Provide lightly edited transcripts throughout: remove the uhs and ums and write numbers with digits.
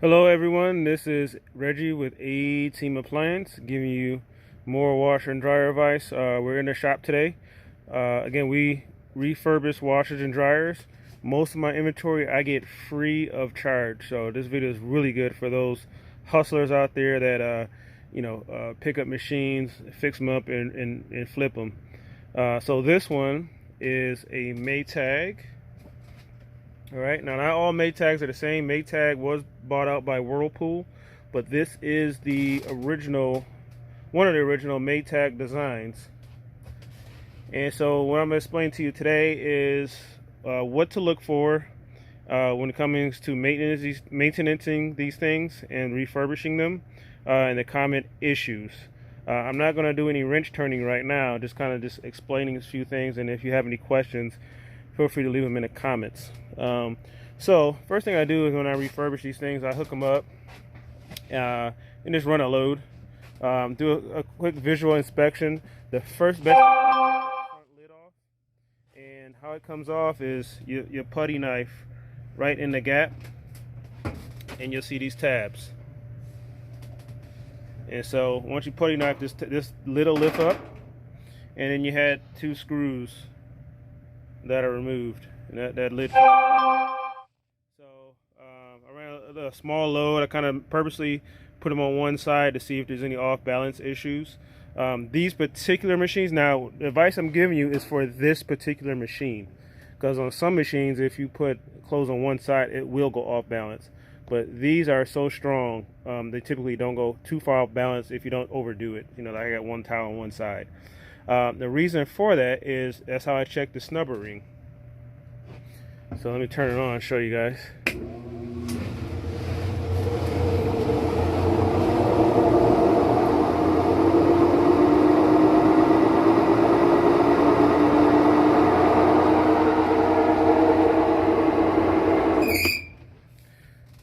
Hello everyone, this is Reggie with A Team Appliance giving you more washer and dryer advice. We're in the shop today. Again, we refurbish washers and dryers. Most of my inventory I get free of charge, so this video is really good for those hustlers out there that pick up machines, fix them up and flip them. So this one is a Maytag. All right, now not all Maytags are the same. Maytag was bought out by Whirlpool, but this is the original, one of the original Maytag designs. And so what I'm going to explain to you today is what to look for when it comes to maintaining these things and refurbishing them, and the common issues. I'm not going to do any wrench turning right now, just kind of explaining a few things, and if you have any questions, feel free to leave them in the comments. So first thing I do is when I refurbish these things, I hook them up and just run a load. Do a quick visual inspection. The first best front lid off, and how it comes off is your putty knife right in the gap, and you'll see these tabs. And so once you putty knife, this lid will lift up, and then you had two screws that are removed, and that lid. So I ran a small load. I kind of purposely put them on one side to see if there's any off balance issues. These particular machines, now the advice I'm giving you is for this particular machine, because on some machines, if you put clothes on one side, it will go off balance. But these are so strong, they typically don't go too far off balance if you don't overdo it. Like I got one towel on one side. The reason for that is that's how I check the snubber ring. So let me turn it on and show you guys.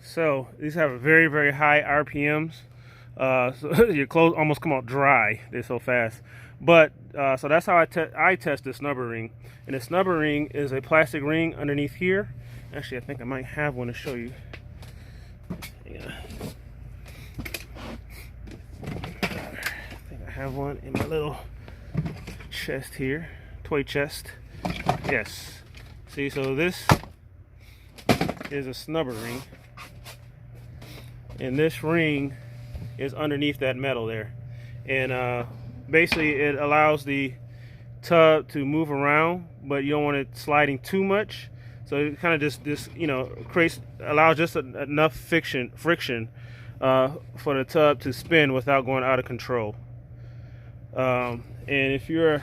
So these have very, very high RPMs. So your clothes almost come out dry. They're so fast. But so that's how I test the snubber ring. And the snubber ring is a plastic ring underneath here. Actually, I think I might have one to show you. Yeah. I think I have one in my little chest here, toy chest. Yes. See, so this is a snubber ring, and this ring is underneath that metal there, and basically it allows the tub to move around, but you don't want it sliding too much, so it kind of just allows just enough friction for the tub to spin without going out of control. And if you're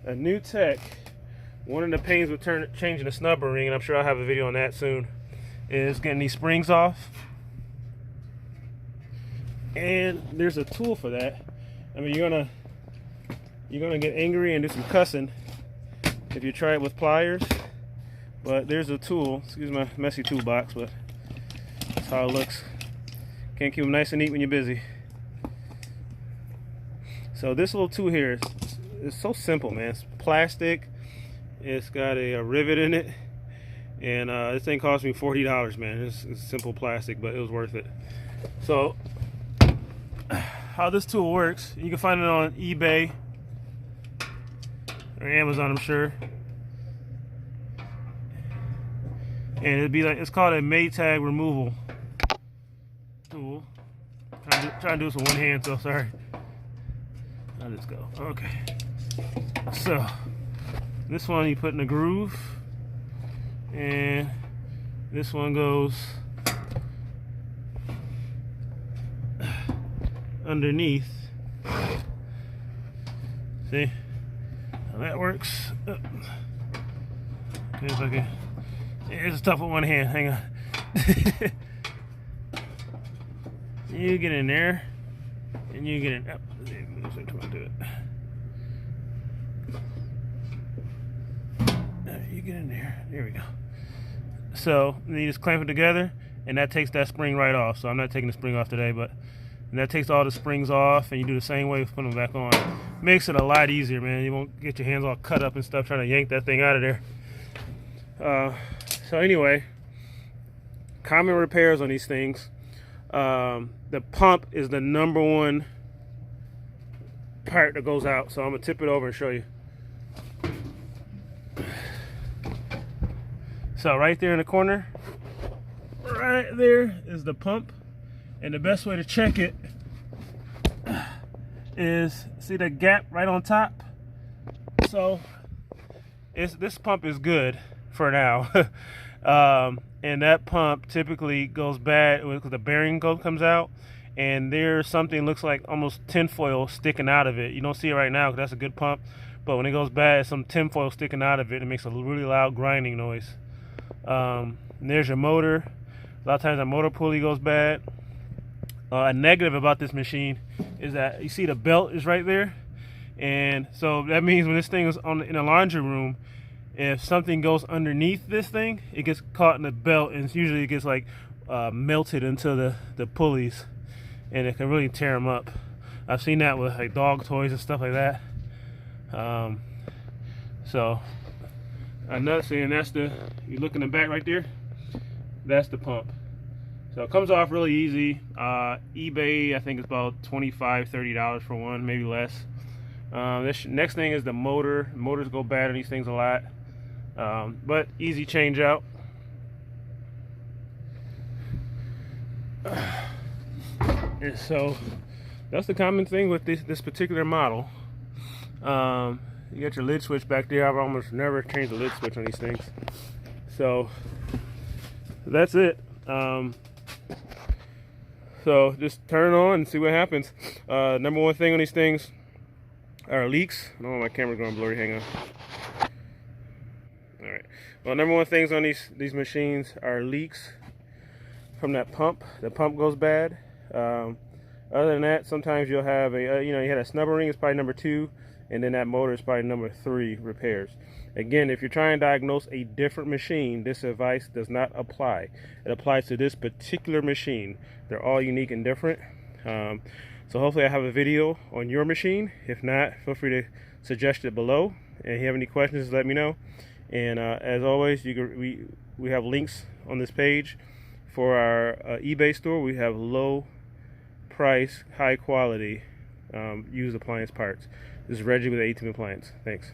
a new tech, one of the pains with changing the snubber ring, and I'm sure I'll have a video on that soon, is getting these springs off. And there's a tool for that. I mean, you're gonna get angry and do some cussing if you try it with pliers, but there's a tool. Excuse my messy toolbox, but that's how it looks. Can't keep them nice and neat when you're busy. So this little tool here is so simple, man. It's plastic. It's got a rivet in it, and this thing cost me $40, man. It's simple plastic, but it was worth it. So how this tool works, you can find it on eBay or Amazon, I'm sure. And it'd be like, it's called a Maytag removal tool. Trying to do this with one hand, so sorry. I'll just go. Okay. So this one you put in a groove, and this one goes underneath. See how that works? Okay, if I can. It's tough with one hand. Hang on. You get in there, and you get in. Oh, do it. You get in there. There we go. So you just clamp it together, and that takes that spring right off. So I'm not taking the spring off today, but that takes all the springs off, and you do the same way with putting them back on. Makes it a lot easier, man. You won't get your hands all cut up and stuff trying to yank that thing out of there. So anyway, common repairs on these things. The pump is the #1 part that goes out, so I'm gonna tip it over and show you. So right there in the corner, right there is the pump, and the best way to check it is, see the gap right on top? So this pump is good for now. And that pump typically goes bad when the bearing comes out, and there's something looks like almost tinfoil sticking out of it. You don't see it right now because that's a good pump, but when it goes bad, some tinfoil sticking out of it. It makes a really loud grinding noise. And there's your motor. A lot of times that motor pulley goes bad. A negative about this machine is that you see the belt is right there, and so that means when this thing is in a laundry room, if something goes underneath this thing, it gets caught in the belt, and usually it gets like melted into the pulleys, and it can really tear them up. I've seen that with like dog toys and stuff like that. So another thing, that's you look in the back right there, that's the pump. So it comes off really easy. eBay, I think it's about $25–30 for one, maybe less. This next thing is the motor. Motors go bad on these things a lot, but easy change out. And so that's the common thing with this particular model. You got your lid switch back there. I've almost never changed the lid switch on these things. So that's it. So just turn it on and see what happens. #1 thing on these things are leaks. I don't know, my camera's going blurry. Hang on. All right. Well, #1 things on these machines are leaks from that pump. The pump goes bad. Other than that, sometimes you'll have you had a snubber ring. It's probably #2, and then that motor is probably #3 repairs. Again, if you're trying to diagnose a different machine, this advice does not apply. It applies to this particular machine. They're all unique and different. So hopefully I have a video on your machine. If not, feel free to suggest it below. And if you have any questions, let me know. And as always, we have links on this page for our eBay store. We have low price, high quality used appliance parts. This is Reggie with A-Team Appliance. Thanks.